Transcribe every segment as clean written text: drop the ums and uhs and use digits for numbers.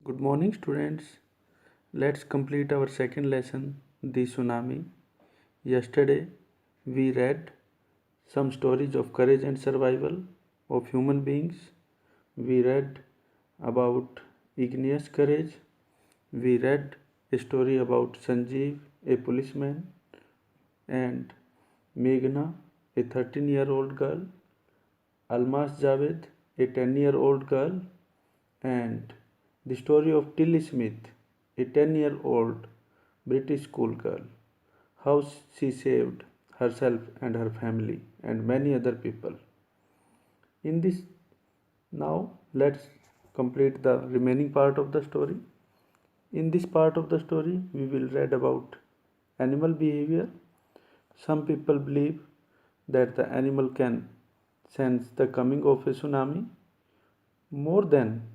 Good morning, students. Let's complete our second lesson, the tsunami. Yesterday, we read some stories of courage and survival of human beings. We read about igneous courage. We read a story about Sanjeev, a policeman, and Meghna, a 13-year-old girl, Almas Javed, a 10-year-old girl, and the story of Tilly Smith, a 10-year-old British schoolgirl, how she saved herself and her family and many other people. In this, now let's complete the remaining part of the story. In this part of the story, we will read about animal behavior. Some people believe that the animal can sense the coming of a tsunami. More than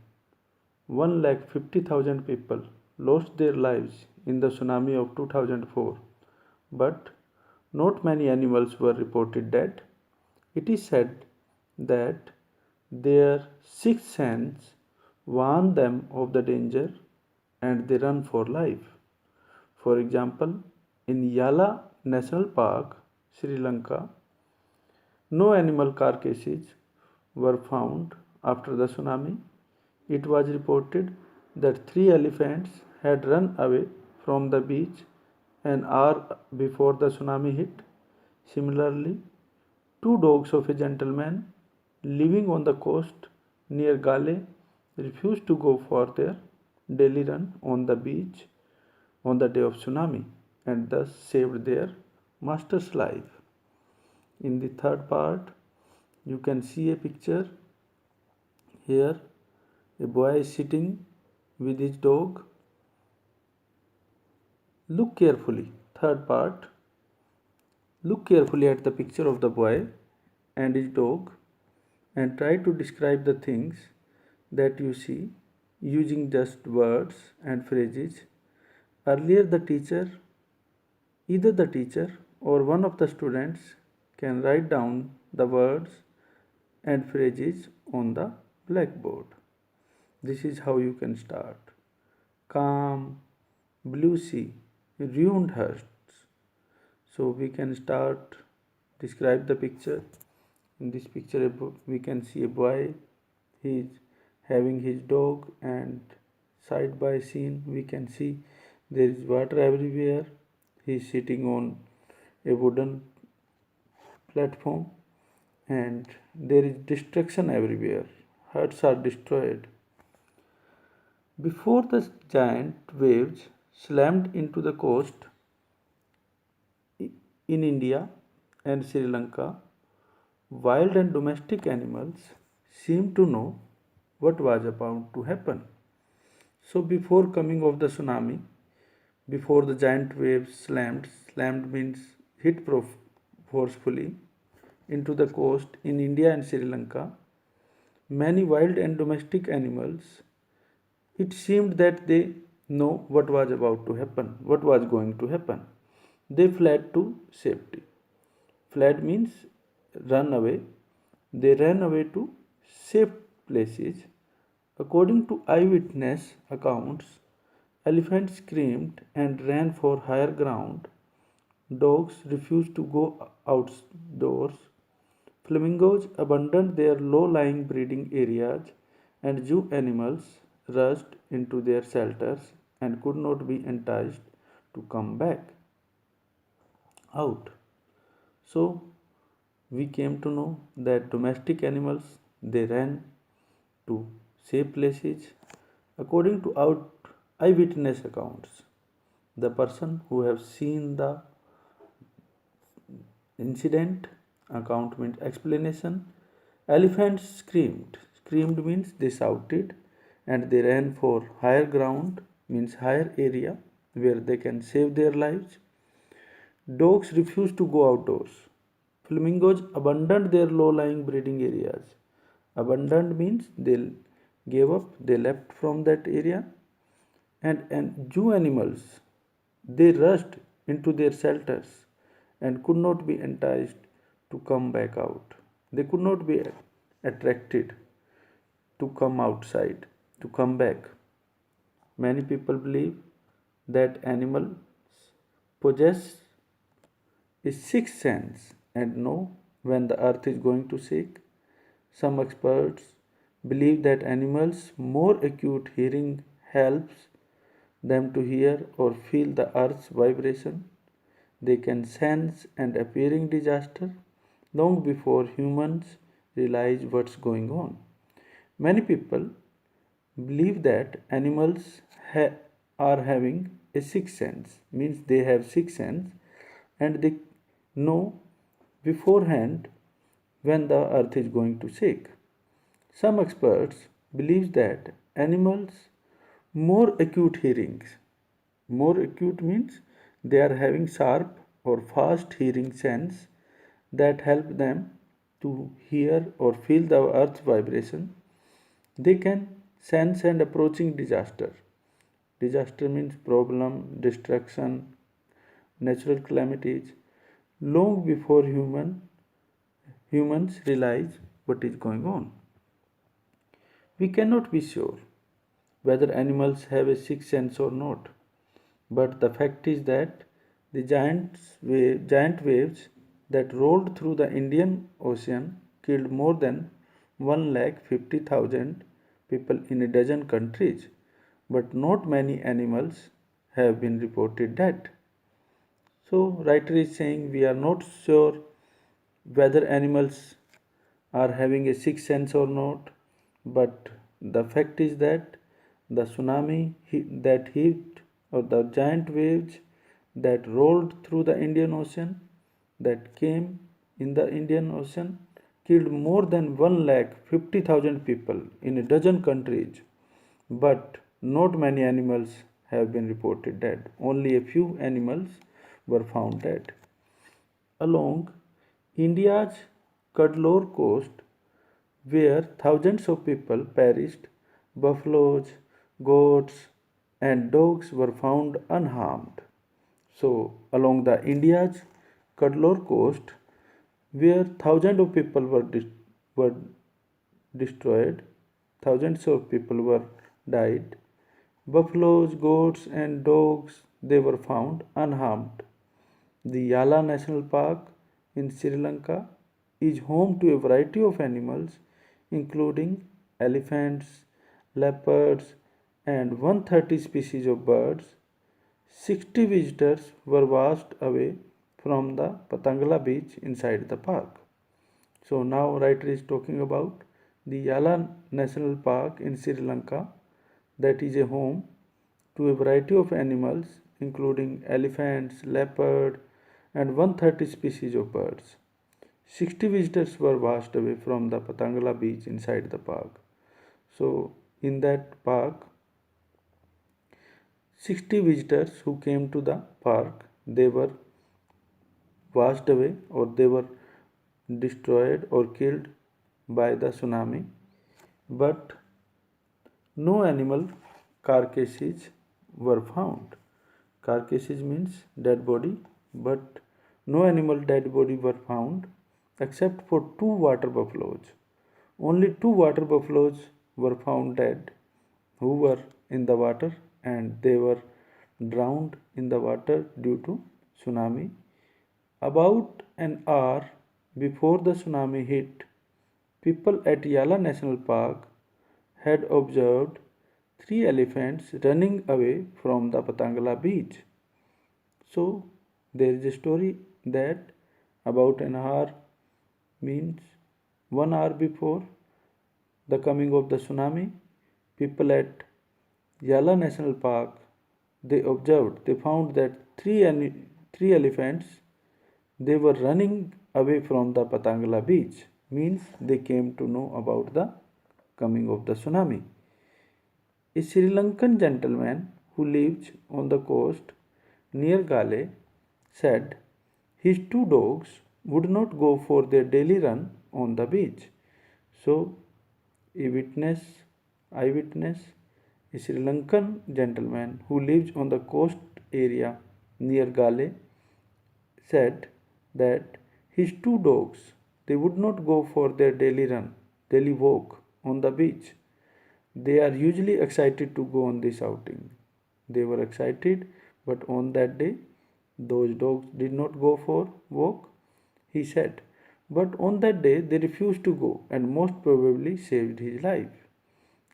1,50,000 people lost their lives in the tsunami of 2004, but not many animals were reported dead. It is said that their sixth sense warned them of the danger and they run for life. For example, in Yala National Park, Sri Lanka, no animal carcasses were found after the tsunami. It was reported that three elephants had run away from the beach an hour before the tsunami hit. Similarly, two dogs of a gentleman living on the coast near Gale refused to go for their daily run on the beach on the day of tsunami and thus saved their master's life. In the third part, you can see a picture here. A boy is sitting with his dog. Look carefully. Third part. Look carefully at the picture of the boy and his dog and try to describe the things that you see using just words and phrases. Earlier, either the teacher or one of the students can write down the words and phrases on the blackboard. This is how you can start. Calm, blue sea, ruined hearts. So we can start describe the picture. In this picture we can see a boy. He is having his dog and side by scene we can see there is water everywhere. He is sitting on a wooden platform and there is destruction everywhere. Huts are destroyed. Before the giant waves slammed into the coast in India and Sri Lanka, wild and domestic animals seemed to know what was about to happen. So before coming of the tsunami, before the giant waves slammed means hit forcefully into the coast in India and Sri Lanka, many wild and domestic animals, it seemed that they know what was about to happen, what was going to happen. They fled to safety. Fled means run away. They ran away to safe places. According to eyewitness accounts, elephants screamed and ran for higher ground. Dogs refused to go outdoors. Flamingos abandoned their low lying breeding areas, and zoo animals rushed into their shelters and could not be enticed to come back out. So we came to know that domestic animals they ran to safe places. According to eyewitness accounts, the person who have seen the incident account means explanation. Elephants screamed. Screamed means they shouted and they ran for higher ground means higher area where they can save their lives. Dogs refused to go outdoors. Flamingos abandoned their low-lying breeding areas. Abandoned means they gave up, they left from that area. And zoo animals, they rushed into their shelters and could not be enticed to come back out. They could not be attracted to come outside, to come back. Many people believe that animals possess a sixth sense and know when the earth is going to shake. Some experts believe that animals' more acute hearing helps them to hear or feel the earth's vibration. They can sense an appearing disaster long before humans realize what's going on. Many people believe that animals are having a sixth sense, means they have sixth sense and they know beforehand when the earth is going to shake. Some experts believe that animals more acute hearings. More acute means they are having sharp or fast hearing sense that help them to hear or feel the earth's vibration. They can sense an approaching disaster. Disaster means problem, destruction, natural calamities long before humans realize what is going on. We cannot be sure whether animals have a sixth sense or not, but the fact is that the giant waves that rolled through the Indian Ocean killed more than 1,50,000 people in a dozen countries, but not many animals have been reported dead. So, writer is saying we are not sure whether animals are having a sixth sense or not, but the fact is that the tsunami that hit or the giant waves that rolled through the Indian Ocean that came in the Indian Ocean killed more than 1,50,000 people in a dozen countries, but not many animals have been reported dead. Only a few animals were found dead. Along India's Cuddalore coast, where thousands of people perished, buffaloes, goats, and dogs were found unharmed. So, along the India's Cuddalore coast, where thousands of people were destroyed, thousands of people were died, buffaloes, goats, and dogs they were found unharmed. The Yala National Park in Sri Lanka is home to a variety of animals, including elephants, leopards, and 130 species of birds. 60 visitors were washed away from the Patangala beach inside the park. So now writer is talking about the Yala National Park in Sri Lanka that is a home to a variety of animals including elephants, leopard and 130 species of birds. 60 visitors were washed away from the Patangala beach inside the park. So in that park 60 visitors who came to the park they were washed away or they were destroyed or killed by the tsunami, but no animal carcasses were found. Carcasses means dead body, but no animal dead body were found except for two water buffaloes. Only two water buffaloes were found dead who were in the water and they were drowned in the water due to tsunami. About an hour before the tsunami hit, people at Yala National Park had observed three elephants running away from the Patangala beach. So there is a story that about an hour means 1 hour before the coming of the tsunami, people at Yala National Park they found that three elephants they were running away from the Patangala beach, means they came to know about the coming of the tsunami. A Sri Lankan gentleman who lives on the coast near Gale said his two dogs would not go for their daily run on the beach. So, eyewitness, a Sri Lankan gentleman who lives on the coast area near Gale said that his two dogs they would not go for their daily walk on the beach. They are usually excited to go on this outing. They were excited, but on that day, those dogs did not go for walk, he said. But on that day, they refused to go and most probably saved his life.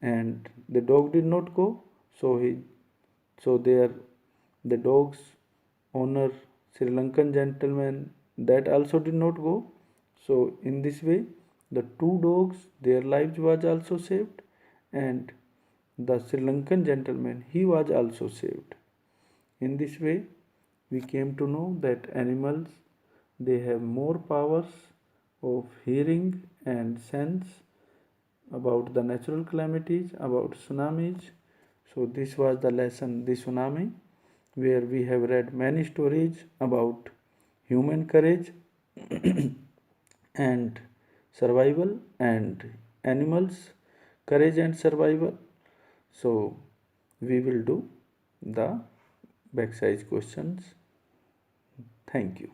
And the dog did not go, so there the dog's owner, Sri Lankan gentleman, that also did not go. So in this way, the two dogs, their lives was also saved, and the Sri Lankan gentleman, he was also saved. In this way, we came to know that animals, they have more powers of hearing and sense about the natural calamities, about tsunamis. So this was the lesson, the tsunami, where we have read many stories about human courage and survival and animals courage and survival. So we will do the backside questions. Thank you.